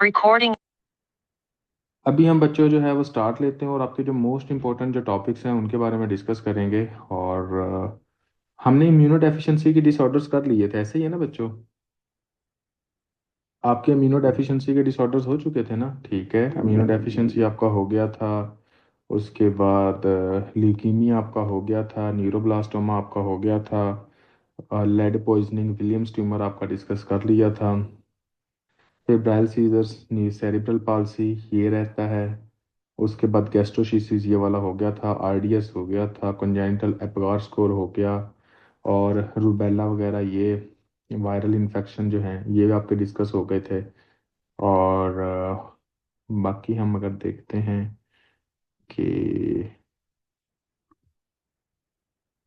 Recording. अभी हम बच्चों जो है वो स्टार्ट लेते हैं और आपके जो मोस्ट इंपॉर्टेंट जो टॉपिक्स हैं उनके बारे में डिस्कस करेंगे। और हमने इम्यूनो डेफिशिएंसी के डिसऑर्डर्स कर लिए थे, ऐसे ही है ना बच्चों? आपके इम्यूनो डेफिशिएंसी के डिसऑर्डर्स हो चुके थे ना? ठीक है, इम्यूनो डेफिशिएंसी आपका हो गया था। उसके बाद ल्यूकीमिया आपका हो गया था, न्यूरोब्लास्टोमा आपका हो गया था, लेड पॉइजनिंग, विलियम्स ट्यूमर आपका डिस्कस कर लिया था। फेब्राइल सीजर्स, सेरिब्रल पाल्सी ये रहता है। उसके बाद गैस्ट्रोशीसिस ये वाला हो गया था, आरडीएस हो गया था, कंजाइनटल एपगार स्कोर हो गया, और रूबेला वगैरह ये वायरल इन्फेक्शन जो हैं ये भी आपके डिस्कस हो गए थे। और बाकी हम अगर देखते हैं कि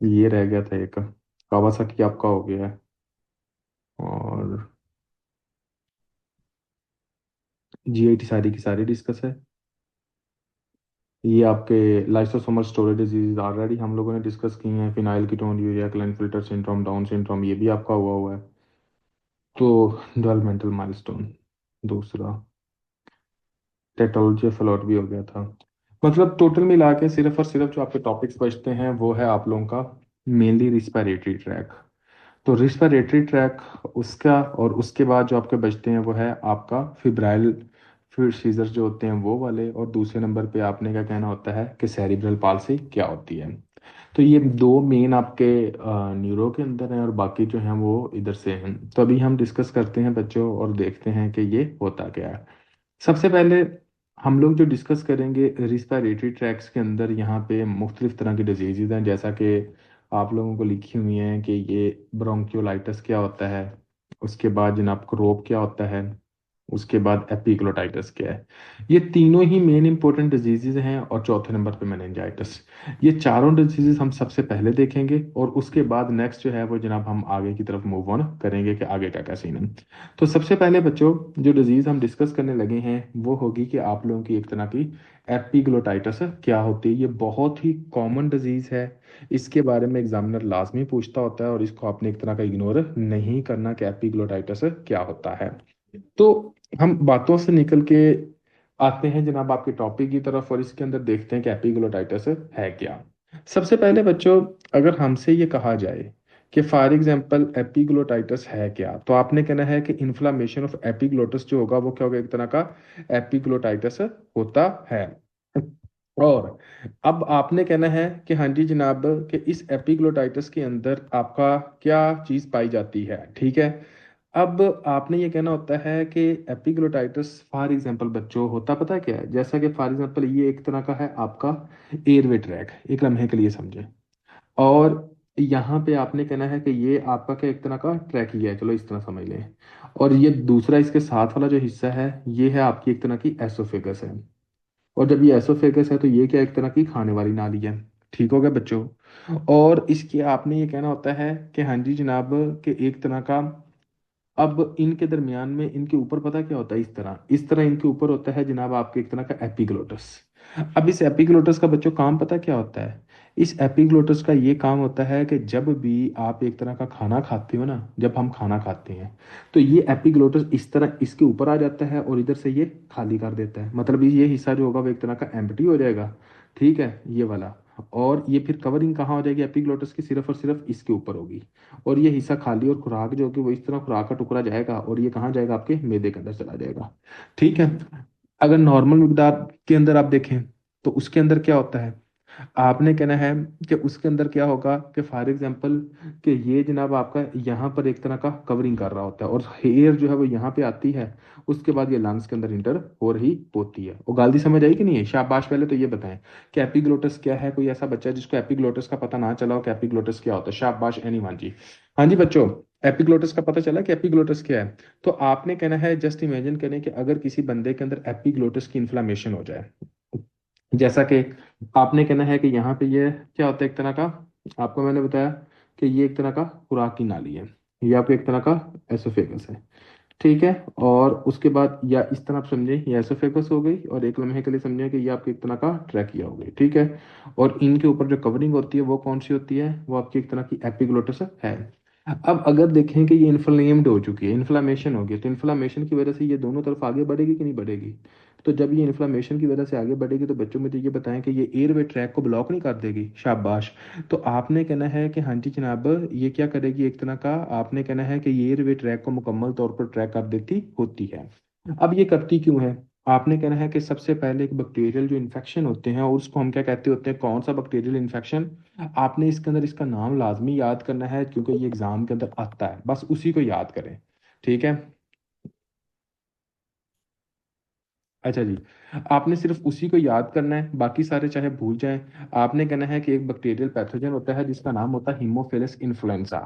ये रह गया था एक, कावासाकी आपका हो गया है। और जीआईटी सारी की सारी डिस्कस है। ये आपके लाइसोसोमल स्टोरेज डिजीज ऑलरेडी हम लोगों ने डिस्कस की हैं, phenylketonuria Klinefelter syndrome, Down syndrome ये भी आपका हुआ हुआ है। तो डेवलपमेंटल माइलस्टोन दूसरा, टेटोलॉजी फ्लोट भी हो गया था। मतलब टोटल मिला के सिर्फ और सिर्फ जो आपके टॉपिक्स बचते हैं वो है आप लोगों का मेनली रिस्पिरेटरी ट्रैक। तो रिस्पिरेटरी ट्रैक उसका, और उसके बाद जो आपके बचते हैं वो है आपका फिब्राइल फिर सीजर जो होते हैं वो वाले, और दूसरे नंबर पे आपने क्या कहना होता है कि सेरिब्रल पाल्सी क्या होती है। तो ये दो मेन आपके न्यूरो के अंदर हैं और बाकी जो हैं वो इधर से हैं। तो अभी हम डिस्कस करते हैं बच्चों और देखते हैं कि ये होता क्या है। सबसे पहले हम लोग जो डिस्कस करेंगे रिस्पिरेटरी ट्रैक्स के अंदर, यहाँ पे मुख्तलिफ तरह की डिजीज़ हैं, जैसा कि आप लोगों को लिखी हुई हैं कि ये ब्रोंकियोलाइटिस क्या होता है, उसके बाद जनाब क्रोप क्या होता है, उसके बाद एपिग्लोटाइटिस क्या है। ये तीनों ही मेन इंपॉर्टेंट डिजीजेज हैं, और चौथे नंबर पे मेनिंजाइटिस। ये चारों डिजीजेज हम सबसे पहले देखेंगे और उसके बाद नेक्स्ट जो है वो जनाब हम आगे की तरफ मूव ऑन करेंगे कि आगे क्या क्या सीन है। तो सबसे पहले बच्चों जो डिजीज हम डिस्कस करने लगे हैं वो होगी कि आप लोगों की एक तरह की एपिग्लोटाइटिस क्या होती है। ये बहुत ही कॉमन डिजीज है, इसके बारे में एग्जामिनर लाजमी पूछता होता है और इसको आपने एक तरह का इग्नोर नहीं करना कि एपिग्लोटाइटिस क्या होता है। तो हम बातों से निकल के आते हैं जनाब आपके टॉपिक की तरफ और इसके अंदर देखते हैं कि एपिग्लोटाइटिस है क्या। सबसे पहले बच्चों अगर हमसे ये कहा जाए कि फॉर एग्जांपल एपिग्लोटाइटिस है क्या, तो आपने कहना है कि इन्फ्लामेशन ऑफ एपिग्लोटिस जो होगा वो क्या होगा, एक तरह का एपिग्लोटाइटिस होता है। और अब आपने कहना है कि हाँ जी जनाब कि इस एपिग्लोटाइटिस के अंदर आपका क्या चीज़ पाई जाती है, ठीक है। अब आपने ये कहना होता है कि एपिग्लोटाइटिस फॉर एग्जांपल बच्चों होता पता है क्या है, जैसा कि फॉर एग्जांपल ये एक तरह का है आपका एयरवे ट्रैक, एक लम्हे के लिए समझे। और यहाँ पे आपने कहना है कि ये आपका क्या एक तरह का ट्रैक ही है, चलो इस तरह समझ लें। और ये दूसरा इसके साथ वाला जो हिस्सा है ये है आपकी एक तरह की एसोफेगस है। और जब ये एसोफेगस है तो ये क्या एक तरह की खाने वाली नाली है। ठीक हो गया बच्चों। और इसके आपने ये कहना होता है कि हाँ जी जनाब कि एक तरह का, अब इनके दरमियान में इनके ऊपर पता क्या होता है, इस तरह इनके ऊपर होता है जनाब आपके एक तरह का एपिग्लोटस। अब इस एपिग्लोटस का बच्चों काम पता क्या होता है? इस एपिग्लोटस का ये काम होता है कि जब भी आप एक तरह का खाना खाते हो ना, जब हम खाना खाते हैं तो ये एपिग्लोटस इस तरह इसके ऊपर आ जाता है और इधर से ये खाली कर देता है, मतलब ये हिस्सा जो होगा वो एक तरह का एम्प्टी हो जाएगा। ठीक है, ये वाला। और ये फिर कवरिंग कहाँ हो जाएगी एपिग्लोटस की, सिर्फ और सिर्फ इसके ऊपर होगी। और ये हिस्सा खाली और खुराक जो होगी वो इस तरह खुराक का टुकड़ा जाएगा और ये कहाँ जाएगा, आपके मैदे के अंदर चला जाएगा। ठीक है। अगर नॉर्मल मिकदार के अंदर आप देखें तो उसके अंदर क्या होता है, आपने कहना है कि उसके अंदर क्या होगा कि फॉर एग्जांपल कि ये जनाब आपका यहाँ पर एक तरह का कवरिंग कर रहा होता है और हेयर जो है वो यहाँ पे आती है, उसके बाद ये लंग्स के अंदर इंटर हो रही होती है। और गाली समझ आई कि नहीं है? शाबाश। पहले तो ये बताएं कि एपिग्लोटस क्या है, कोई ऐसा बच्चा जिसको एपिग्लोटस का पता ना चला हो कि एपिग्लोटस क्या होता है? शाबाश एनीवन जी। हाँ जी बच्चों, एपिग्लोटस का पता चला कि एपिग्लोटस क्या है। तो आपने कहना है जस्ट इमेजिन करें कि अगर किसी बंदे के अंदर एपिग्लोटस की इन्फ्लामेशन हो जाए, जैसा कि आपने कहना है कि यहाँ पे ये क्या होता है एक तरह का, आपको मैंने बताया कि ये एक तरह का खुराक की नाली है, ये आपको एक तरह का एसोफेगस है। ठीक है। और उसके बाद या इस तरह आप समझे ये एसोफेगस हो गई और एक लम्हे के लिए समझे कि ये आपकी एक तरह का ट्रैकिया हो गई। ठीक है। और इनके ऊपर जो कवरिंग होती है वो कौन सी होती है, वो आपकी एक तरह की एपिग्लोटिस है। अब अगर देखें कि ये इन्फ्लेम्ड हो चुकी है, इन्फ्लामेशन हो गई, तो इन्फ्लामेशन की वजह से ये दोनों तरफ आगे बढ़ेगी कि नहीं बढ़ेगी? तो जब ये इन्फ्लामेशन की वजह से आगे बढ़ेगी तो बच्चों मुझे ये बताएं कि ये एयरवे ट्रैक को ब्लॉक नहीं कर देगी? शाबाश। तो आपने कहना है कि हाँ जी जनाब, ये क्या करेगी, एक तरह का आपने कहना है कि ये एयरवे ट्रैक को मुकम्मल तौर पर ट्रैक कर देती होती है। अब ये करती क्यों है? आपने कहना है कि सबसे पहले एक बैक्टीरियल जो इन्फेक्शन होते हैं, और उसको हम क्या कहते होते हैं, कौन सा बैक्टीरियल इन्फेक्शन? आपने इसके अंदर इसका नाम लाजमी याद करना है क्योंकि ये एग्जाम के अंदर आता है, बस उसी को याद करें। ठीक है। अच्छा जी। आपने सिर्फ उसी को याद करना है, बाकी सारे चाहे भूल जाएं। आपने कहना है कि एक बैक्टीरियल पैथोजन होता है जिसका नाम होता है हीमोफिलस इन्फ्लुएंजा।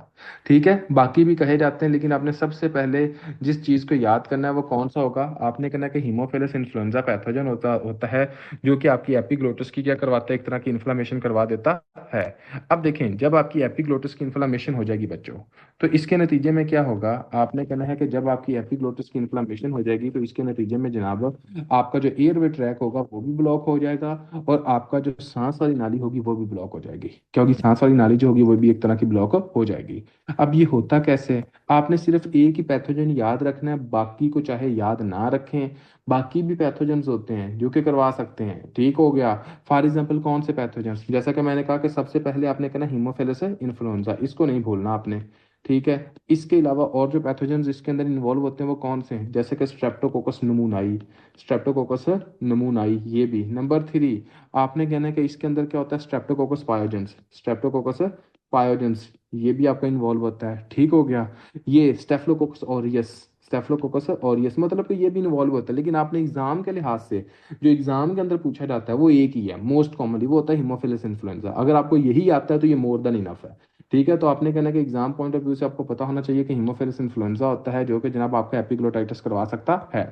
ठीक है, बाकी भी कहे जाते हैं लेकिन आपने सबसे पहले जिस चीज को याद करना है वो कौन सा होगा? आपने कहना है कि हीमोफिलस इन्फ्लुएंजा पैथोजन होता होता है, जो कि आपकी एपिग्लोटिस की क्या करवाता है, एक तरह की इन्फ्लामेशन करवा देता है। अब देखें, जब आपकी एपिग्लोटिस की इन्फ्लामेशन हो जाएगी बच्चों, तो इसके नतीजे में क्या होगा? आपने कहना है कि जब आपकी एपिग्लोटिस की इन्फ्लामेशन हो जाएगी तो इसके नतीजे में जनाब आपका जो एयरवे ट्रैक होगा वो भी ब्लॉक हो जाएगा, और आपका जो सांस वाली नाली होगी वो भी ब्लॉक हो जाएगी, क्योंकि सांस वाली नाली जो होगी वो भी एक तरह की ब्लॉक हो जाएगी। अब ये होता कैसे है? आपने सिर्फ एक ही पैथोजन याद रखना है, बाकी को चाहे याद ना रखें। बाकी भी पैथोजन्स होते हैं जो कि करवा सकते हैं, ठीक हो गया। फॉर एग्जाम्पल कौन से पैथोजन्स, जैसा कि मैंने कहा कि सबसे पहले आपने कहना हीमोफिलस इन्फ्लुएंजा, इसको नहीं भूलना आपने। ठीक है। इसके अलावा और जो पैथोजन्स इसके अंदर इन्वॉल्व होते हैं वो कौन से हैं, जैसे कि स्ट्रेप्टोकोकस नमूनाई, स्ट्रेप्टोकोकस नमूनाई, ये भी नंबर 3। आपने कहना है कि इसके अंदर क्या होता है, स्ट्रेप्टोकोकस पायोजेंस, स्ट्रेप्टोकोकस पायोजेंस, ये भी आपका इन्वॉल्व होता है, ठीक हो गया। ये स्टेफलोकोकस ऑरियस, स्टेफलोकोकस ऑरियस मतलब कि ये भी इन्वॉल्व होता है, लेकिन आपने एग्जाम के लिहाज से जो एग्जाम के अंदर पूछा जाता है वो एक ही है, मोस्ट कॉमनली वो होता है हीमोफिलस इन्फ्लुएंजा। अगर आपको यही आता है तो ये मोर देन इनफ है। ठीक है, तो आपने कहना है कि एग्जाम पॉइंट ऑफ व्यू से आपको पता होना चाहिए कि हीमोफिलस इन्फ्लुएंजा होता है जो कि जनाब आपका एपिग्लोटाइटिस करवा सकता है।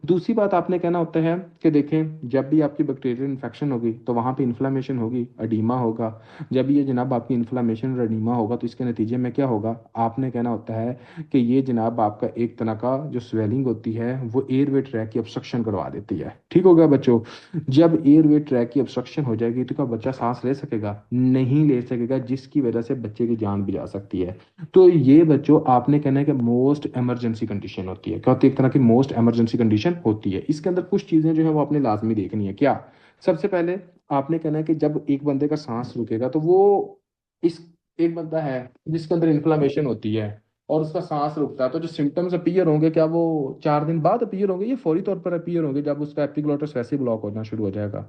दूसरी बात आपने कहना होता है कि देखें, जब भी आपकी बैक्टीरियल इन्फेक्शन होगी तो वहां पे इन्फ्लामेशन होगी, अडीमा होगा। जब ये जनाब आपकी इन्फ्लामेशन और अडीमा होगा तो इसके नतीजे में क्या होगा? आपने कहना होता है कि ये जनाब आपका एक तरह का जो स्वेलिंग होती है वो एयरवे ट्रैक की ऑब्स्ट्रक्शन करवा देती है, ठीक हो गया बच्चों। जब एयरवे ट्रैक की ऑब्स्ट्रक्शन हो जाएगी तो क्या बच्चा सांस ले सकेगा? नहीं ले सकेगा, जिसकी वजह से बच्चे की जान भी जा सकती है। तो ये बच्चों आपने कहना है कि मोस्ट इमरजेंसी कंडीशन होती है, क्या होती है? एक तरह की मोस्ट इमरजेंसी कंडीशन होती है। इसके अंदर कुछ चीजें जो है वो आपने लाजमी देखनी है। क्या? सबसे पहले आपने कहना है कि जब एक बंदे का सांस रुकेगा तो वो इस एक बंदा है जिसके अंदर इन्फ्लामेशन होती है और उसका सांस रुकता है, तो जो सिम्टम्स अपीयर होंगे क्या वो 4 दिन बाद अपीयर होंगे? ये फौरी तौर पर अपीयर होंगे जब उसका एपिग्लोटिस वैसे ही ब्लॉक होना शुरू हो जाएगा।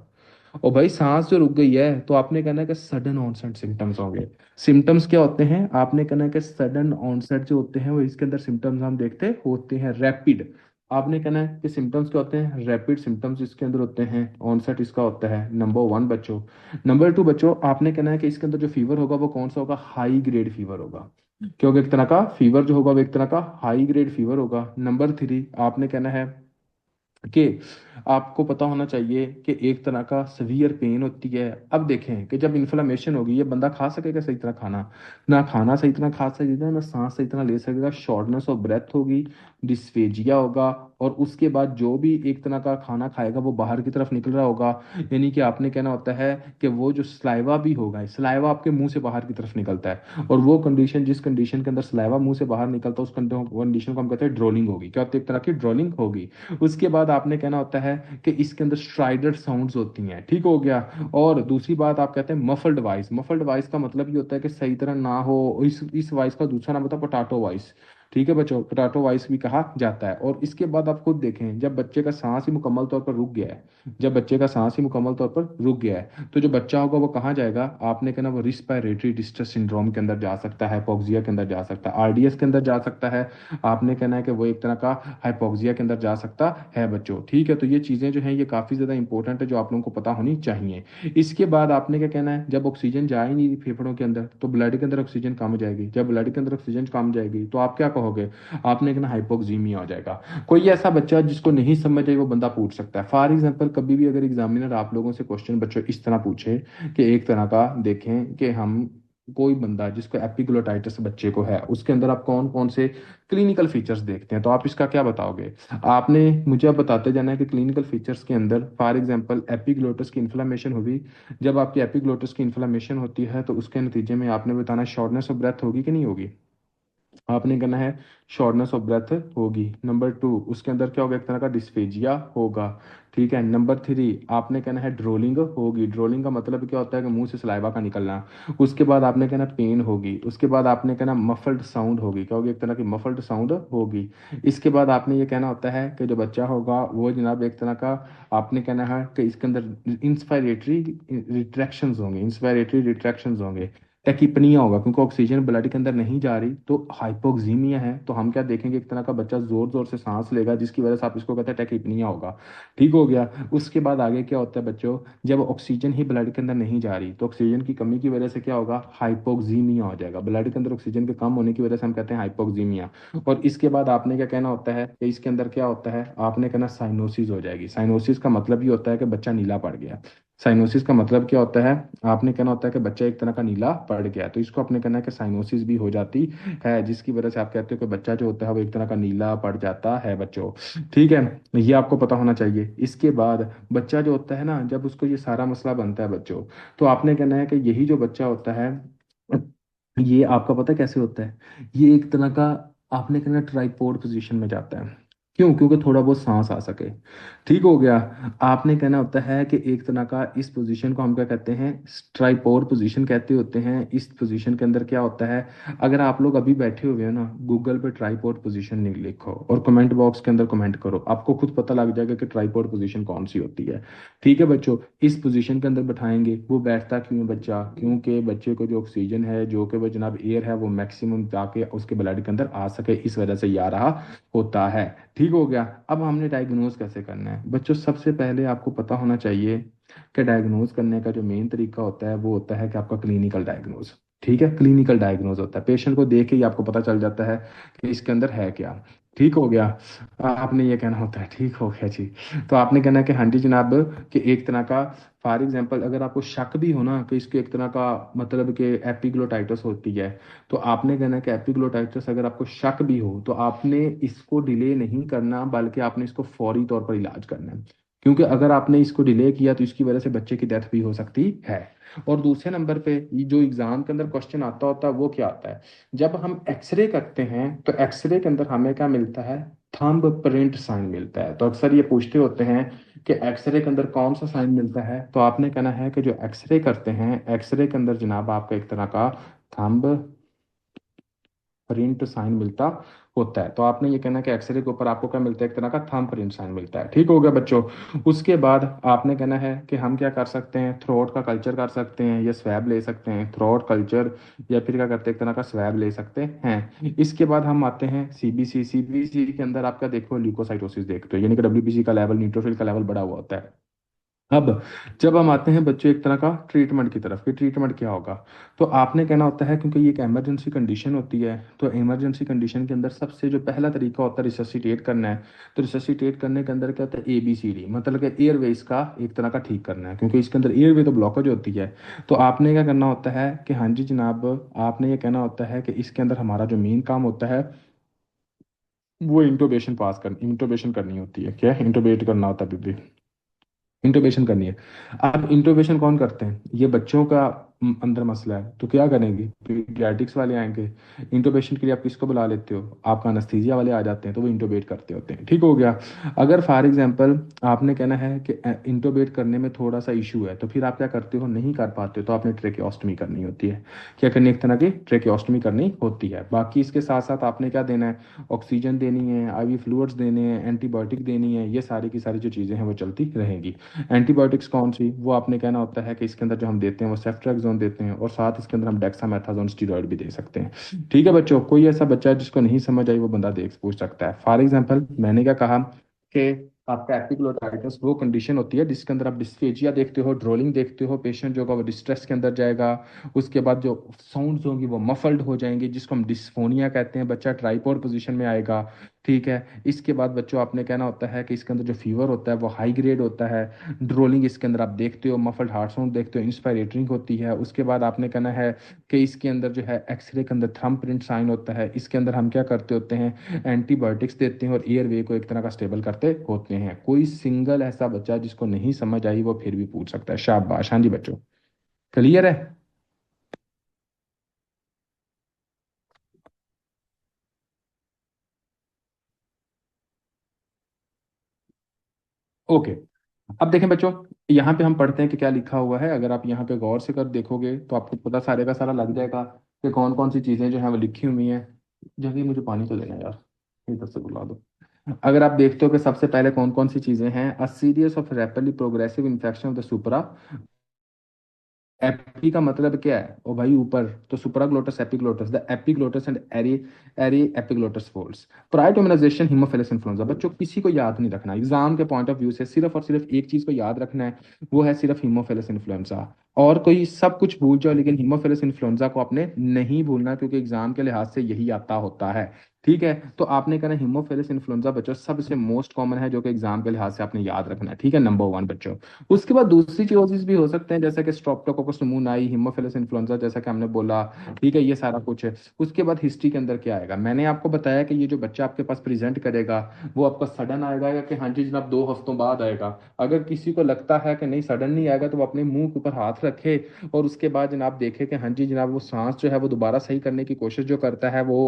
और भाई सांस जो रुक गई है तो आपने कहना है कि सडन ऑनसेट सिम्टम्स होंगे। सिम्टम्स क्या होते हैं? आपने कहना है कि सडन ऑनसेट जो होते हैं वो इसके अंदर सिम्टम्स हम देखते होते हैं रैपिड। आपने कहना है कि सिम्टम्स क्या होते हैं? रैपिड सिम्टम्स इसके अंदर होते हैं, ऑनसेट इसका होता है नंबर 1 बच्चों। नंबर 2 बच्चों, आपने कहना है कि इसके अंदर जो फीवर होगा वो कौन सा होगा? हाई ग्रेड फीवर होगा, क्योंकि एक तरह का फीवर जो होगा वो एक तरह का हाई ग्रेड फीवर होगा। नंबर 3 आपने कहना है कि आपको पता होना चाहिए कि एक तरह का सवियर पेन होती है। अब देखें कि जब इन्फ्लेमेशन होगी ये बंदा खा सकेगा सही तरह खाना? ना खाना सही तरह खा सकेगा, ना सांस सही तरह ले सकेगा, शॉर्टनेस ऑफ ब्रेथ होगी, डिस्फेजिया होगा, और उसके बाद जो भी एक तरह का खाना खाएगा वो बाहर की तरफ निकल रहा होगा। यानी कि आपने कहना होता है कि वो जो स्लाइवा भी होगा, स्लाइवा आपके मुंह से बाहर की तरफ निकलता है, और वो कंडीशन जिस कंडीशन के अंदर स्लाइवा मुंह से बाहर निकलता है उस कंडीशन को हम कहते हैं ड्रोलिंग होगी। क्या होती है? एक तरह की ड्रोलिंग होगी। उसके बाद आपने कहना होता है कि इसके अंदर स्ट्राइडर साउंड्स होती हैं, ठीक हो गया। और दूसरी बात आप कहते हैं मफल्ड वॉइस। मफल्ड वॉइस का मतलब ये होता है कि सही तरह ना हो। इस वॉइस का दूसरा नाम होता है पोटाटो वॉइस। ठीक है बच्चों, पोटाटो वॉइस भी कहा जाता है। और इसके बाद आप खुद देखें, जब बच्चे का सांस ही मुकम्मल तौर पर रुक गया है, जब बच्चे का सांस ही मुकम्मल तौर पर रुक गया है तो जो बच्चा होगा वो कहाँ जाएगा? आपने कहना वो रिस्पायरेटरी डिस्ट्रेस सिंड्रोम के अंदर जा सकता है, हाइपोक्सिया के अंदर जा सकता है, आरडीएस के अंदर जा सकता है। आपने कहना है कि वो एक तरह का हाइपोक्सिया के अंदर जा सकता है बच्चों। ठीक है, तो ये चीज़ें जो हैं ये काफ़ी ज़्यादा इंपॉर्टेंट है जो आप लोगों को पता होनी चाहिए। इसके बाद आपने क्या कहना है, जब ऑक्सीजन जा ही नहीं फेफड़ों के अंदर तो ब्लड के अंदर ऑक्सीजन कम हो जाएगी। जब ब्लड के अंदर ऑक्सीजन कम जाएगी तो आप क्या कहोगे? आपने कहना हाइपोक्सीमिया हो जाएगा। कोई ऐसा बच्चा जिसको नहीं समझ आई वो बंदा पूछ सकता है। फॉर एग्जाम्पल कभी भी अगर एग्जामिनर आप लोगों से क्वेश्चन बच्चों इस तरह पूछे कि एक तरह का देखें कि हम कोई बंदा जिसको एपिग्लोटाइटिस बच्चे को है उसके अंदर आप कौन कौन से क्लिनिकल फीचर्स देखते हैं, तो आप इसका क्या बताओगे? आपने मुझे अब बताते जाना है कि क्लिनिकल फीचर्स के अंदर फॉर एग्जांपल एपिग्लोटिस की इन्फ्लामेशन होगी। जब आपकी एपिग्लोटिस की इन्फ्लामेशन होती है तो उसके नतीजे में आपने बताना शॉर्टनेस ऑफ ब्रेथ होगी कि नहीं होगी? आपने कहना है शॉर्टनेस ऑफ ब्रेथ होगी। नंबर टू, उसके अंदर क्या होगा, एक तरह का डिस्फेजिया होगा। ठीक है। नंबर थ्री, आपने कहना है ड्रोलिंग होगी। ड्रोलिंग का मतलब क्या होता है कि मुंह से सलाइवा का निकलना। उसके बाद आपने कहना पेन होगी। उसके बाद आपने कहना मफल्ड साउंड होगी। क्या होगी, एक तरह की मफल्ड साउंड होगी। इसके बाद आपने ये कहना होता है कि जो बच्चा होगा वो जनाब एक तरह का, आपने कहना है कि इसके अंदर इंस्पायरेटरी रिट्रैक्शंस होंगे। इंस्पायरेटरी रिट्रैक्शंस होंगे। टैकीपनिया होगा, क्योंकि ऑक्सीजन ब्लड के अंदर नहीं जा रही, तो हाइपोक्सीमिया है। तो हम क्या देखेंगे, एक तरह का बच्चा जोर जोर से सांस लेगा, जिसकी वजह से आप इसको कहते हैं टैकीपनिया होगा। ठीक हो गया। उसके बाद आगे क्या होता है बच्चों, जब ऑक्सीजन ही ब्लड के अंदर नहीं जा रही, तो ऑक्सीजन की कमी की वजह से क्या होगा, हाइपोक्सीमिया हो जाएगा। ब्लड के अंदर ऑक्सीजन के कम होने की वजह से हम कहते हैं हाइपोक्सीमिया। और इसके बाद आपने क्या कहना होता है कि इसके अंदर क्या होता है, आपने कहना साइनोसिस हो जाएगी। साइनोसिस का मतलब ये होता है कि बच्चा नीला पड़ गया। साइनोसिस का मतलब क्या होता है, आपने कहना होता है कि बच्चा एक तरह का नीला पड़ गया, तो इसको आपने कहना है कि साइनोसिस भी हो जाती है, जिसकी वजह से आप कहते हो कि बच्चा जो होता है वो एक तरह का नीला पड़ जाता है बच्चों। ठीक है। ये आपको पता होना चाहिए। इसके बाद बच्चा जो होता है ना, जब उसको ये सारा मसला बनता है बच्चों, तो आपने कहना है कि यही जो बच्चा होता है, ये आपका पता कैसे होता है, ये एक तरह का, आपने कहना ट्राइपोड पोजीशन में जाता है। क्यों? क्योंकि थोड़ा बहुत सांस आ सके। ठीक हो गया। आपने कहना होता है कि एक तरह का इस पोजीशन को हम क्या कहते हैं, ट्राइपोड पोजीशन कहते होते हैं। इस पोजीशन के अंदर क्या होता है, अगर आप लोग अभी बैठे हुए हो ना, गूगल पे ट्राइपोड पोजीशन नहीं लिखो और कमेंट बॉक्स के अंदर कमेंट करो, आपको खुद पता लग जाएगा कि ट्राइपोड पोजीशन कौन सी होती है। ठीक है बच्चों। इस पोजीशन के अंदर बैठाएंगे, वो बैठता क्यों है बच्चा, क्योंकि बच्चे को जो ऑक्सीजन है, जो कि वो जनाब एयर है, वो मैक्सिमम जाके उसके ब्लड के अंदर आ सके, इस वजह से ये आ रहा होता है। ठीक हो गया। अब हमने डायग्नोज कैसे करना है बच्चों, सबसे पहले आपको पता होना चाहिए कि डायग्नोज करने का जो मेन तरीका होता है वो होता है कि आपका क्लिनिकल डायग्नोज। ठीक है। क्लिनिकल डायग्नोज होता है, पेशेंट को देख के ही आपको पता चल जाता है कि इसके अंदर है क्या। ठीक हो गया। आपने ये कहना होता है, ठीक हो गया जी। तो आपने कहना है कि हाँ जी जनाब, कि एक तरह का, फॉर एग्जांपल अगर आपको शक भी हो ना कि इसको एक तरह का मतलब कि एपिग्लोटाइटिस होती है, तो आपने कहना है कि एपिग्लोटाइटिस अगर आपको शक भी हो, तो आपने इसको डिले नहीं करना, बल्कि आपने इसको फौरी तौर पर इलाज करना है। क्योंकि अगर आपने इसको डिले किया तो इसकी वजह से बच्चे की डेथ भी हो सकती है। और दूसरे नंबर पे ये जो एग्जाम के अंदर क्वेश्चन आता होता है वो क्या आता है, जब हम एक्सरे करते हैं तो एक्सरे के अंदर हमें क्या मिलता है, थंब प्रिंट साइन मिलता है। तो अक्सर ये पूछते होते हैं कि एक्सरे के अंदर कौन सा साइन मिलता है, तो आपने कहना है कि जो एक्सरे करते हैं, एक्सरे के अंदर जनाब आपका एक तरह का थंब प्रिंट साइन मिलता होता है। तो आपने ये कहना है कि एक्सरे के ऊपर आपको क्या मिलता है, एक तरह का थंब प्रिंट साइन मिलता है। ठीक हो गया बच्चों। उसके बाद आपने कहना है कि हम क्या कर सकते हैं, थ्रोट का कल्चर कर सकते हैं या स्वैब ले सकते हैं, थ्रोट कल्चर, या फिर क्या करते हैं, एक तरह का स्वैब ले सकते हैं। इसके बाद हम आते हैं सीबीसी। सीबीसी के अंदर आप क्या देखो, ल्यूकोसाइटोसिस देखते हो, यानी कि डब्ल्यूबीसी का लेवल, न्यूट्रोफिल का लेवल बढ़ा हुआ होता है। अब जब हम आते हैं बच्चों एक तरह का ट्रीटमेंट की तरफ, कि ट्रीटमेंट क्या होगा, तो आपने कहना होता है, क्योंकि ये एक इमरजेंसी कंडीशन होती है, तो इमरजेंसी कंडीशन के अंदर सबसे जो पहला तरीका होता है रिससिटेट करना है। तो रिससिटेट करने के अंदर क्या होता है, ABCD, मतलब कि एयरवेज का एक तरह का ठीक करना है, क्योंकि इसके अंदर एयरवे तो ब्लॉकेज होती है। तो आपने क्या करना होता है कि हाँ जी जनाब, आपने ये कहना होता है कि इसके अंदर हमारा जो मेन काम होता है वो इंटोबेशन करनी होती है। क्या इंटोबेट करना होता है बीबी, इंटोबेशन करनी है। अब इंटोबेशन कौन करते हैं, ये बच्चों का अंदर मसला है, तो क्या करेंगे, पीडियाट्रिक्स वाले आएंगे। इंटोबेशन के लिए आप किसको बुला लेते हो, आपका अनस्थीसिया वाले आ जाते हैं, तो वो इंटोबेट करते होते हैं। ठीक हो गया। अगर फॉर एग्जांपल आपने कहना है कि इंटोबेट करने में थोड़ा सा इशू है, तो फिर आप क्या करते हो, नहीं कर पाते हो, तो आपने ट्रेकेओस्टमी करनी होती है। क्या करनी है, एक तरह की ट्रेकेओस्टमी करनी होती है। बाकी इसके साथ साथ आपने क्या देना है, ऑक्सीजन देनी है, IV फ्लूइड्स देने हैं, एंटीबायोटिक देनी है, ये सारी की सारी जो चीज़ें हैं वो चलती रहेंगी। एंटीबायोटिक्स कौन सी, वो आपने कहना होता है कि इसके अंदर जो हम देते हैं वो सेफ्ट्रेक्सोन देते हैं, और साथ इसके अंदर हम डेक्सामेथासोन स्टीरॉयड भी दे सकते हैं। ठीक है बच्चों, कोई ऐसा बच्चा है जिसको नहीं समझ आई, वो बंदा देख पूछ सकता है। फॉर एग्जाम्पल मैंने क्या कहा कि आपका एपिग्लोटाइटिस वो कंडीशन होती है जिसके अंदर आप डिस्फेजिया देखते हो, ड्रोलिंग देखते हो, पेशेंट जो होगा वो डिस्ट्रेस के अंदर जाएगा। उसके बाद जो साउंड्स होंगी वो मफल्ड हो जाएंगी, जिसको हम डिस्फोनिया कहते हैं, बच्चा ट्राइपॉड पोजीशन में आएगा। ठीक है। इसके बाद बच्चों आपने कहना होता है कि इसके अंदर जो फीवर होता है वो हाई ग्रेड होता है। ड्रोलिंग इसके अंदर आप देखते हो, मफल्ड हार्ट साउंड देखते हो, इंस्पायरेटरी होती है। उसके बाद आपने कहना है कि इसके अंदर जो है एक्सरे के अंदर थंब प्रिंट साइन होता है। इसके अंदर हम क्या करते होते हैं, एंटीबायोटिक्स देते हैं और एयरवे को एक तरह का स्टेबल करते होते हैं। कोई सिंगल ऐसा बच्चा जिसको नहीं समझ आई वो फिर भी पूछ सकता है। शाबाश, हाँ जी बच्चों, क्लियर है। ओके। अब देखें बच्चों, यहाँ पे हम पढ़ते हैं कि क्या लिखा हुआ है। अगर आप यहाँ पे गौर से कर देखोगे तो आपको पता सारे का सारा लग जाएगा कि कौन कौन सी चीजें जो है वो लिखी हुई हैं। जल्दी मुझे पानी तो देना यार, इधर से बुला दो। अगर आप देखते हो कि सबसे पहले कौन कौन सी चीजें हैं, a series of rapidly progressive infection of the supra. Epi का मतलब क्या है ओ भाई, ऊपर। तो supraglottis epiglottis, the epiglottis and ary ary epiglottis folds. Prior to immunization haemophilus influenza. बच्चों किसी को याद नहीं रखना, एग्जाम के पॉइंट ऑफ व्यू से सिर्फ और सिर्फ एक चीज को याद रखना है, वो है सिर्फ हीमोफिलस इन्फ्लुएंजा। और कोई सब कुछ भूल जाओ लेकिन हीमोफिलस इन्फ्लुएंजा को आपने नहीं भूलना, क्योंकि एग्जाम के लिहाज से यही आता होता है। ठीक है, तो आपने कहना हीमोफिलस इन्फ्लुएंजा बच्चों सबसे मोस्ट कॉमन है, जो कि एग्जाम के लिहाज से आपने याद रखना है। ठीक है, नंबर वन बच्चों। उसके बाद दूसरी चीजें भी हो सकते हैं, जैसे कि स्ट्रेप्टोकोकस निमोनियाई, हिमोफिलस इन्फ्लुएंजा, जैसा कि हमने बोला। ठीक है, ये सारा कुछ है। उसके बाद हिस्ट्री के अंदर क्या आएगा, मैंने आपको बताया कि ये जो बच्चा आपके पास प्रेजेंट करेगा वो आपका सडन आएगा या कि हाँ जी जनाब 2 हफ्तों बाद आएगा। अगर किसी को लगता है कि नहीं सडन नहीं आएगा, तो वो अपने मुंह के ऊपर हाथ रखे और उसके बाद जनाब देखे कि हाँ जी जनाब वो सांस जो है वो दोबारा सही करने की कोशिश जो करता है वो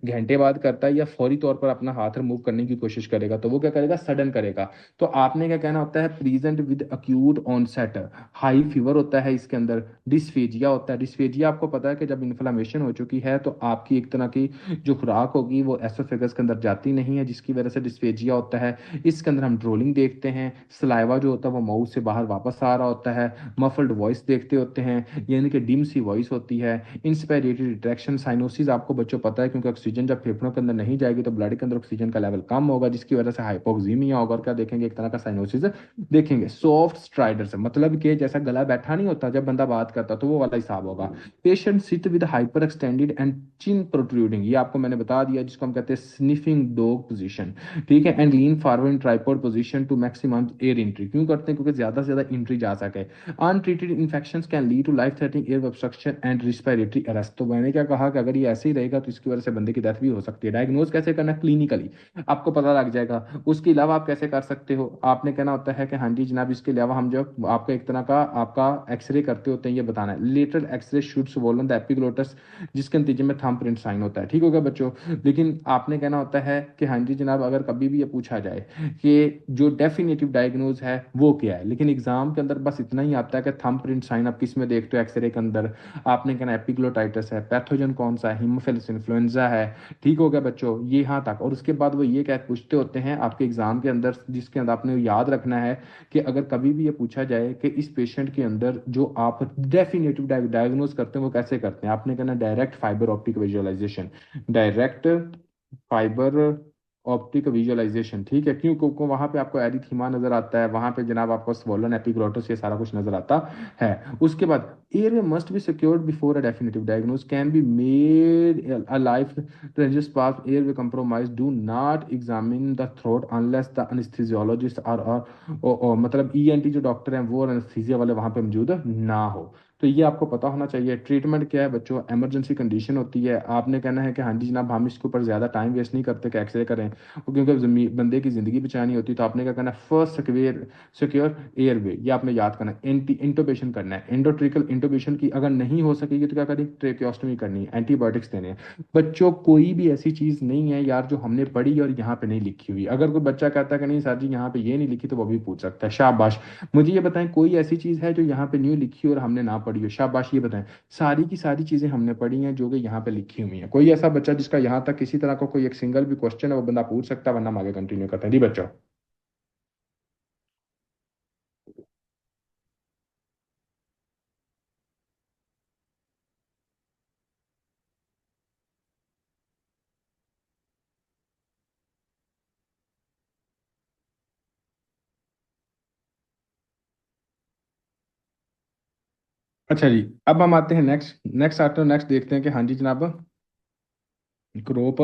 घंटे बाद करता है या फौरी तौर पर अपना हाथ रिमूव करने की कोशिश करेगा, तो वो क्या करेगा, सडन करेगा। तो आपने क्या कहना होता है, present with acute onset. High fever होता है इसके अंदर। डिस्फेजिया होता है। डिस्फेजिया आपको पता है कि जब इन्फ्लेमेशन हो चुकी है तो आपकी एक तरह की जो खुराक होगी वो एसोफेगस के अंदर जाती नहीं है, जिसकी वजह से डिस्फेजिया होता है। इसके अंदर हम ड्रोलिंग देखते हैं, सलाइवा जो होता है वो माउथ से बाहर वापस आ रहा होता है। मफल्ड वॉइस देखते होते हैं, यानी कि डिम सी वॉइस होती है। इंस्पायरेटरी रिट्रैक्शन साइनोसिस आपको बच्चों पता है, क्योंकि ऑक्सीजन जब फेफड़ों के अंदर नहीं जाएगी तो ब्लड के अंदर ऑक्सीजन का लेवल कम होगा, जिसकी वजह से हाइपोक्सीमिया होगा। और क्या देखेंगे, एक तरह का साइनोसिस देखेंगे। सॉफ्ट स्ट्राइडर से मतलब कि जैसा गला बैठा नहीं होता जब बंदा बात करता, तो वो वाला हिसाब होगा। Patient sit with hyper extended and chin protruding, ये आपको मैंने बता दिया, जिसको हम कहते हैं स्निफिंग डॉग पोजीशन। ठीक है, and lean forward in tripod position to maximum air entry. क्यों करते हैं, क्योंकि ज्यादा से ज्यादा एंट्री जा सके। Untreated infections can lead to life threatening air obstruction and respiratory arrest. तो मैंने क्या कहा कि अगर ये ऐसे ही रहेगा तो इसकी वजह से बंदे की डेथ भी हो सकती है। डायग्नोज कैसे करना, क्लिनिकली आपको पता लग जाएगा। उसके अलावा आप कैसे कर सकते हो, आपने कहना होता है कि हाँ जी जनाब इसके अलावा हम जो आपका एक तरह का आपका एक्सरे करते होते हैं, ये बताना है lateral X-ray shoot swollen the epiglottis, जिसके नतीजे में थंब प्रिंट साइन होता है। ठीक होगा बच्चों। लेकिन आपने कहना होता है कि हाँ जी जनाब अगर कभी भी ये पूछा जाए कि जो डेफिनेटिव डायग्नोज है वो क्या है, लेकिन एग्जाम के अंदर बस इतना ही आता है कि थंब प्रिंट साइन आप किस में देखते हो, एक्सरे के अंदर। आपने कहना एपिग्लोटाइटिस है, पैथोजन कौन सा है, हीमोफिलस इन्फ्लुएंजा है। ठीक हो गया बच्चों, ये यहाँ तक। और उसके बाद वो ये क्या पूछते होते हैं आपके एग्जाम के अंदर, जिसके अंदर आपने याद रखना है कि अगर कभी भी ये पूछा जाए कि इस पेशेंट के अंदर जो आप डेफिनेटिव डायग्नोज करते हैं वो कैसे करते हैं, आपने कहना direct fibre optic visualisation. Direct fibre optic visualisation. ठीक है, क्यों, क्योंकि वहां पे आपको एरिथीमा नजर आता है, वहां पे जनाब आपको स्वोलन एपिग्लोटस ये सारा कुछ नजर आता है। उसके बाद air must be secured before a definitive diagnose can be made a life ranges past airway compromise. Do not examine the throat unless the anesthesiologist और मतलब ईएनटी जो डॉक्टर हैं वो एनेस्थीसिया वाले वहां पे मौजूद ना हो। तो ये आपको पता होना चाहिए। ट्रीटमेंट क्या है बच्चों, इमरजेंसी कंडीशन होती है, आपने कहना है कि हाँ जी जनाब हम इसके ऊपर ज्यादा टाइम वेस्ट नहीं करते कि एक्सरे करें, क्योंकि बंदे की जिंदगी बचानी होती है। तो आपने क्या करना है, फर्स्ट सिक्योर सिक्योर एयरवे, ये आपने याद करना है। एंटी इंटोबेशन करना है, एंडोट्रिकल इंटोबेशन की अगर नहीं हो सकेगी तो क्या करनी, ट्रेकियोस्टोमी करनी है, एंटीबायोटिक्स देने हैं। बच्चों कोई भी ऐसी चीज नहीं है यार जो हमने पढ़ी और यहाँ पे नहीं लिखी हुई। अगर कोई बच्चा कहता है कि नहीं सर जी यहाँ पे ये नहीं लिखी, तो वो भी पूछ सकता है। शाबाश, मुझे ये बताएं कोई ऐसी चीज है जो यहाँ पे न्यू लिखी और हमने ना पढ़ी हो, शाबाश ये बताएं। सारी की सारी चीजें हमने पढ़ी हैं जो कि यहाँ पे लिखी हुई है। कोई ऐसा बच्चा जिसका यहाँ तक किसी तरह का कोई एक सिंगल भी क्वेश्चन है वो बंदा पूछ सकता है, वरना हम आगे कंटिन्यू करते हैं जी बच्चों। अच्छा जी, अब हम आते हैं नेक्स्ट नेक्स्ट आते हैं नेक्स्ट देखते हैं कि हाँ जी जनाब क्रोप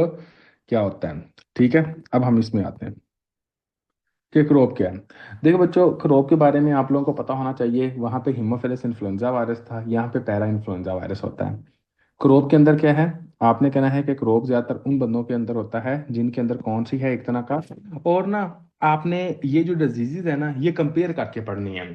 क्या होता है। ठीक है, अब हम इसमें आते हैं कि क्रोप क्या है। देखो बच्चों, क्रोप के बारे में आप लोगों को पता होना चाहिए, वहां पे हिमोफिलस इन्फ्लुएंजा वायरस था, यहाँ पे पैरा इन्फ्लुएंजा वायरस होता है। क्रोप के अंदर क्या है, आपने कहना है कि क्रोप ज्यादातर उन बंदों के अंदर होता है जिनके अंदर कौन सी है एक तरह का। और ना आपने ये जो डिजीजेज है ना ये कंपेयर करके पढ़नी है।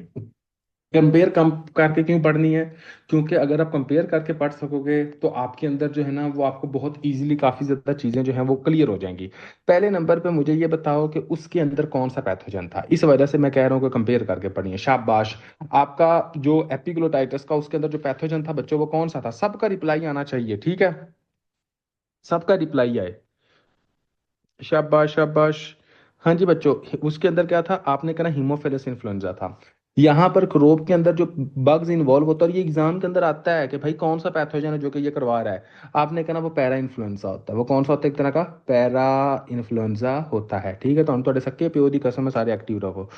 कंपेयर कम करके क्यों पढ़नी है? क्योंकि अगर आप कंपेयर करके पढ़ सकोगे तो आपके अंदर जो है ना वो आपको बहुत इजीली काफी ज्यादा चीजें जो हैं वो क्लियर हो जाएंगी। पहले नंबर पे मुझे ये बताओ कि उसके अंदर कौन सा पैथोजन था, इस वजह से मैं कह रहा हूँ कि कंपेयर करके पढ़िए। शाबाश। आपका जो एपिग्लोटाइटिस का उसके अंदर जो पैथोजन था बच्चों वो कौन सा था? सबका रिप्लाई आना चाहिए, ठीक है? सबका रिप्लाई आए। शाबाश शाबाश। हाँ जी बच्चों, उसके अंदर क्या था? आपने कहा हीमोफिलस इन्फ्लुएंजा था। यहाँ पर क्रोप के अंदर जो बग्स इन्वॉल्व होता है, और ये एग्जाम के अंदर आता है कि भाई कौन सा पैथोजन है जो कि ये करवा रहा है। आपने कहा वो पैरा इन्फ्लुएंजा होता है। वो कौन सा होता है? एक तरह का पैरा इन्फ्लुएंजा होता है, ठीक है? तो हम थोड़े सक्के प्यो दी कसम है सारे एक्टिव रहो।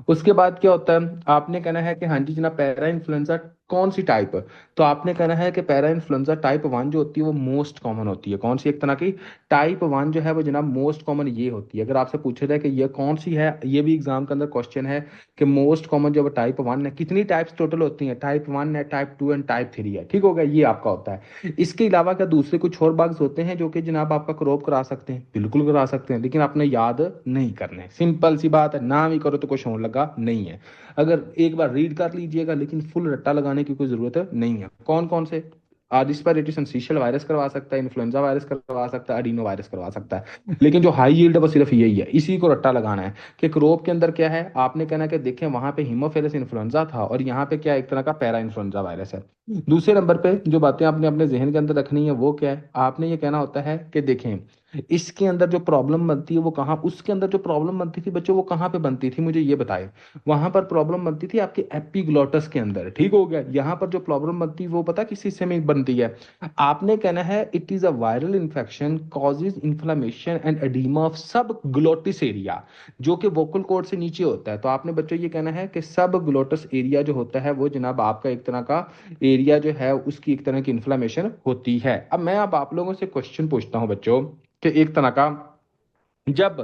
उसके बाद क्या होता है? आपने कहना है कि हाँ जी जनाब पैरा इन्फ्लुएंजा कौन सी टाइप? तो आपने कहना है कि पैरा इन्फ्लुएंजा टाइप 1 जो होती है वो मोस्ट कॉमन होती है। कौन सी? एक तरह की टाइप 1 जो है वो जनाब मोस्ट कॉमन ये होती है। अगर आपसे पूछा जाए कि ये कौन सी है, ये भी एग्जाम के अंदर क्वेश्चन है कि मोस्ट कॉमन जो टाइप 1 है, कितनी टाइप्स टोटल होती हैं? टाइप 1 है, टाइप 2 एंड टाइप 3 है, ठीक हो गया? ये आपका होता है। इसके अलावा क्या दूसरे कुछ और बग्स होते हैं जो कि जनाब आपका क्रॉप करा सकते हैं? बिल्कुल करा सकते हैं, लेकिन आपने याद नहीं करने। सिंपल सी बात है, नाम ही करो तो कुछ होने लगा नहीं है। अगर एक बार रीड कर लीजिएगा, लेकिन फुल रट्टा लगाने की कोई जरूरत नहीं है। कौन कौन से? रिस्पिरेटरी सिंसिशियल वायरस करवा सकता है, इन्फ्लुएंजा वायरस करवा सकता है, अडीनो वायरस करवा सकता है, लेकिन जो हाई यील्ड है वो सिर्फ यही है। इसी को रट्टा लगाना है कि क्रोप के अंदर क्या है। आपने कहना कि देखें वहां पे हीमोफिलस इन्फ्लुएंजा था और यहाँ पे क्या एक तरह का पैरा इन्फ्लुएंजा वायरस है। दूसरे नंबर पे जो बातें आपने अपने जहन के अंदर रखनी है वो क्या है? आपने ये कहना होता है कि देखें इसके अंदर जो प्रॉब्लम बनती है वो कहाँ, उसके अंदर जो प्रॉब्लम बनती थी बच्चों वो कहाँ पे बनती थी, मुझे ये बताए। वहां पर प्रॉब्लम बनती थी आपके एपिग्लोटस के अंदर, ठीक हो गया? यहाँ पर जो प्रॉब्लम बनती है वो पता किस हिस्से में बनती है? आपने कहना है it is a viral infection causes inflammation and oedema of sub glottis area, जो कि वोकल कॉर्ड से नीचे होता है। तो आपने बच्चों ये कहना है कि सब ग्लोटस एरिया जो होता है वो जनाब आपका एक तरह का एरिया जो है उसकी एक तरह की इन्फ्लेमेशन होती है। अब मैं अब आप लोगों से क्वेश्चन पूछता हूं बच्चों कि एक तरह का जब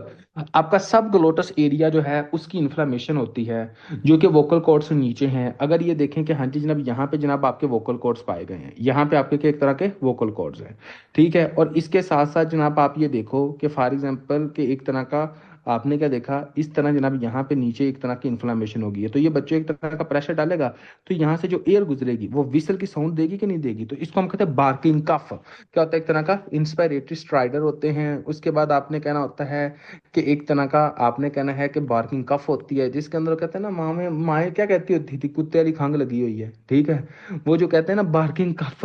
आपका सब ग्लोटस एरिया जो है उसकी इन्फ्लेमेशन होती है जो कि वोकल कॉर्ड से नीचे हैं, अगर ये देखें कि हाँ जी जनाब यहाँ पे जनाब आपके वोकल कॉर्ड्स पाए गए हैं, यहाँ पे आपके एक तरह के वोकल कॉर्ड्स हैं, ठीक है? और इसके साथ साथ जनाब आप ये देखो कि फॉर एग्जांपल के एक तरह का आपने क्या देखा, इस तरह जनाब यहाँ पे नीचे एक तरह की इन्फ्लेमेशन होगी है, तो ये बच्चों एक तरह का प्रेशर डालेगा। तो यहाँ से जो एयर गुजरेगी वो विसल की साउंड देगी कि नहीं देगी? तो इसको हम कहते हैं बार्किंग कफ। क्या होता है? एक तरह का इंस्पायरेटरी स्ट्राइडर होते हैं। उसके बाद आपने कहना होता है कि एक तरह का आपने कहना है कि बार्किंग कफ होती है, जिसके अंदर कहते हैं ना माँ में माए क्या कहती होती थी, कुत्ते वाली खंग लगी हुई है, ठीक है? वो जो कहते हैं ना बार्किंग कफ,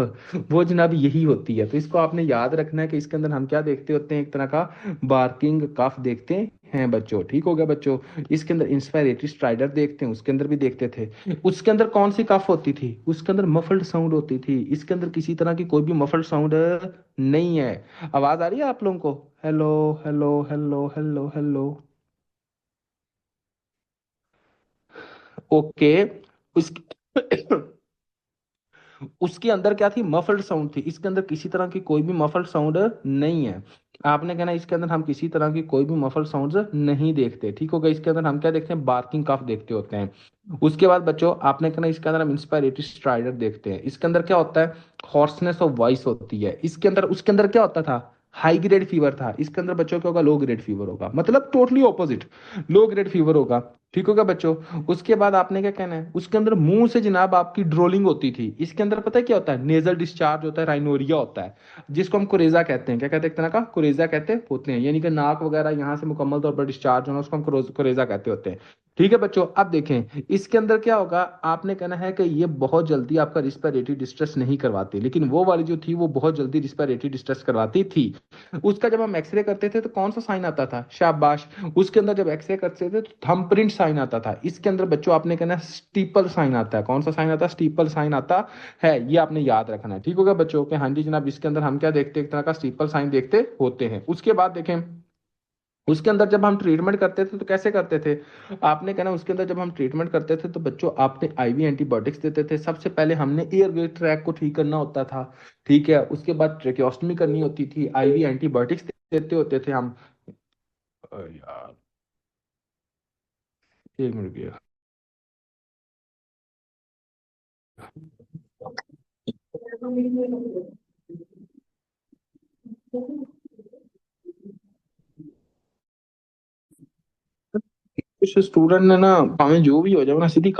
वो जनाब यही होती है। तो इसको आपने याद रखना है कि इसके अंदर हम क्या देखते होते हैं? एक तरह का बार्किंग कफ देखते हैं बच्चों, ठीक हो गया बच्चों? इसके अंदर इंस्पायरेटरी स्ट्राइडर देखते हैं, उसके अंदर भी देखते थे। उसके अंदर कौन सी कफ होती थी? उसके अंदर मफल्ड साउंड होती थी। इसके अंदर किसी तरह की कोई भी मफल्ड साउंड नहीं है। आवाज आ रही है आप लोगों को? Hello hello hello hello hello. Okay. उस उसके अंदर क्या थी? मफल्ड साउंड थी। इसके अंदर किसी तरह की कोई भी मफल्ड साउंड नहीं है। आपने कहना इसके अंदर हम किसी तरह की कोई भी मफल्ड साउंड नहीं देखते, ठीक होगा? इसके अंदर हम क्या देखते हैं? बार्किंग कफ देखते होते हैं। उसके बाद बच्चों आपने कहना इसके अंदर हम इंस्पायरेटरी स्ट्राइडर देखते हैं। इसके अंदर क्या होता है? हॉर्सनेस ऑफ वॉइस होती है इसके अंदर। उसके अंदर क्या होता था? हाई ग्रेड फीवर था। इसके अंदर बच्चों क्या होगा? लो ग्रेड फीवर होगा, मतलब totally opposite, low grade fever होगा, ठीक होगा बच्चों? उसके बाद आपने क्या कहना है? उसके अंदर मुंह से जनाब आपकी ड्रोलिंग होती थी। इसके अंदर पता है क्या होता है? नेजल डिस्चार्ज होता है, राइनोरिया होता है, जिसको हम कुरेजा कहते हैं। क्या कहते हैं? एक तरह का कुरेजा कहते होते हैं, यानी कि नाक वगैरह यहाँ से मुकम्मल तौर पर डिस्चार्ज होना, उसको हम कुरेजा कहते होते हैं, ठीक है बच्चों? अब देखें इसके अंदर क्या होगा। आपने कहना है कि ये बहुत जल्दी आपका रिस्पिरेटरी डिस्ट्रेस नहीं करवाती, लेकिन वो वाली जो थी वो बहुत जल्दी रिस्पिरेटरी डिस्ट्रेस करवाती थी। उसका जब हम एक्सरे करते थे तो कौन सा साइन आता था? शाबाश। उसके अंदर जब एक्सरे करते थे तो थंबप्रिंट साइन आता था। इसके अंदर बच्चों आपने कहना स्टीपल साइन आता है। कौन सा साइन आता है? स्टीपल साइन आता है। ये आपने याद रखना है, ठीक होगा बच्चों? के हाँ जी जनाब इसके अंदर हम क्या देखते हैं? एक तरह का स्टीपल साइन देखते होते हैं। उसके बाद देखें उसके अंदर जब हम ट्रीटमेंट करते थे तो कैसे करते थे? आपने कहना उसके अंदर जब हम ट्रीटमेंट करते थे तो बच्चों आपने आईवी एंटीबायोटिक्स देते थे। सबसे पहले हमने एयर ट्रैक को ठीक करना होता था, ठीक है? उसके बाद ट्रेकियोस्टमी करनी होती थी, आईवी एंटीबायोटिक्स देते होते थे हम। यार, एक मिनट गया। कुछ स्टूडेंट ने ना भाਵੇਂ जो भी हो जाए ना सीधी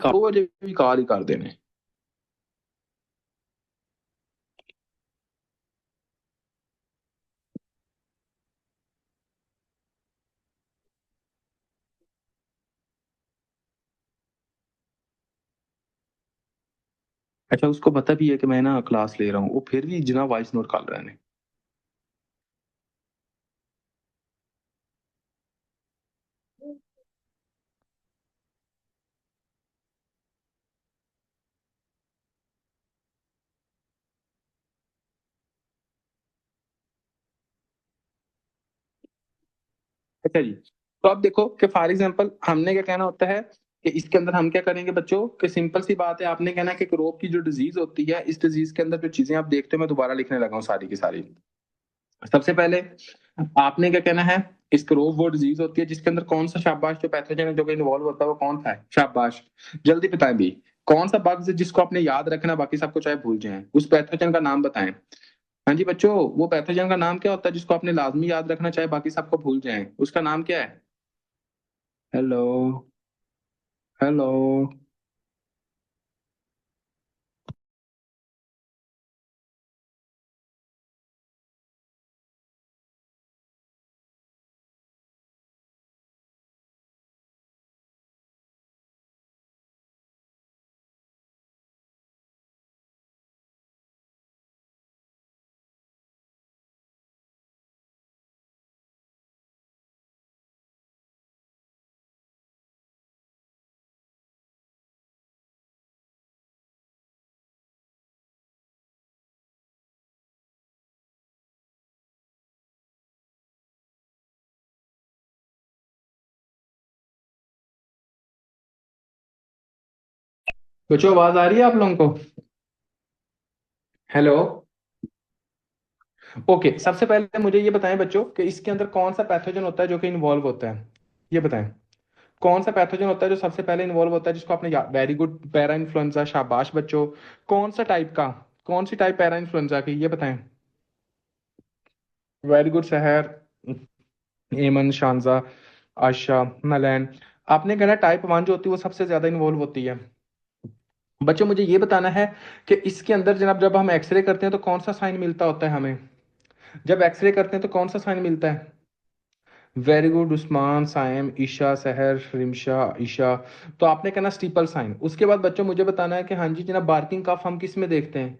2 बजे भी कॉल ही कर देने। अच्छा, उसको पता भी है कि मैं ना क्लास ले रहा हूँ, वो फिर भी जना वॉइस नोट कर रहा है। अच्छा जी, तो अब देखो कि फॉर एग्जांपल हमने क्या कहना होता है कि इसके अंदर हम क्या करेंगे बच्चों, कि सिंपल सी बात है, आपने कहना है कि क्रोप की जो डिजीज होती है, इस डिजीज के अंदर जो चीजें आप देखते हो, मैं दोबारा लिखने लगा हूँ सारी की सारी। सबसे पहले आपने क्या कहना है, स्क्रोव वो डिजीज होती है जिसके अंदर कौन सा शाबाश जो पैथोजन है जो कि इन्वॉल्व होता है वो कौन सा है, शाबाश जल्दी बताएं भी। कौन सा बग्स है जिसको आपने याद रखना, बाकी सबको चाहे भूल जाएं, उस पैथोजन का नाम बताएं। हाँ जी बच्चों, वो पैथोजन का नाम क्या होता है जिसको आपने लाजमी याद रखना, चाहे बाकी सबको भूल जाएं, उसका नाम क्या है? Hello, hello. बच्चों आवाज आ रही है आप लोगों को? हेलो। ओके, सबसे पहले मुझे ये बताएं बच्चों कि इसके अंदर कौन सा पैथोजन होता है जो कि इन्वॉल्व होता है, ये बताएं। कौन सा पैथोजन होता है जो सबसे पहले इन्वॉल्व होता है जिसको आपने, वेरी गुड, पैरा इन्फ्लुएंजा, शाबाश बच्चों। कौन सा टाइप का, कौन सी टाइप पैरा इन्फ्लुएंजा की, ये बताएं। वेरी गुड शहर, एमन, शानजा, आशा, नलैन। आपने कहना टाइप 1 जो होती है वो सबसे ज्यादा इन्वॉल्व होती है। बच्चों मुझे ये बताना है कि इसके अंदर जनाब जब हम एक्सरे करते हैं तो कौन सा साइन मिलता होता है हमें? जब एक्सरे करते हैं तो कौन सा साइन मिलता है? वेरी गुड उस्मान, साइम, ईशा, सहर, रिमशा, ईशा। तो आपने कहना स्टीपल साइन। उसके बाद बच्चों मुझे बताना है कि हाँ जी जनाब, बार्किंग कफ हम किस में देखते हैं?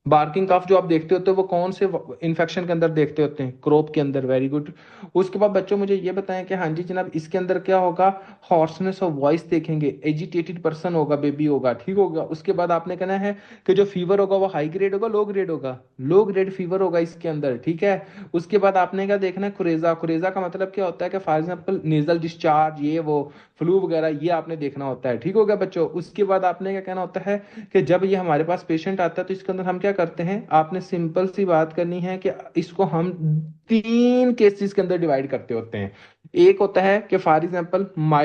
बार्किंग कफ जो आप देखते होते हो वो कौन से इन्फेक्शन के अंदर देखते होते हैं? क्रोप के अंदर, वेरी गुड। उसके बाद बच्चों मुझे ये बताएं कि हाँ जी जनाब इसके अंदर क्या होगा? हॉर्सनेस ऑफ वॉइस देखेंगे, एजिटेटेड पर्सन होगा, बेबी होगा, ठीक होगा। उसके बाद आपने कहना है कि जो फीवर होगा वो हाई ग्रेड होगा, लो ग्रेड होगा, लो ग्रेड फीवर होगा इसके अंदर, ठीक है। उसके बाद आपने क्या देखना है? कुरेजा। कुरेजा का मतलब क्या होता है कि फॉर एग्जाम्पल नेजल डिस्चार्ज, ये वो फ्लू वगैरह, ये आपने देखना होता है, ठीक हो गया बच्चों। उसके बाद आपने क्या कहना होता है कि जब ये हमारे पास पेशेंट आता है तो इसके अंदर हम क्या करते हैं, आपने सिंपल सी बात करनी है कि इसको हम 3 केसेस के अंदर डिवाइड करते होते हैं। एक होता है कि फॉर एग्जाम्पल माइल्ड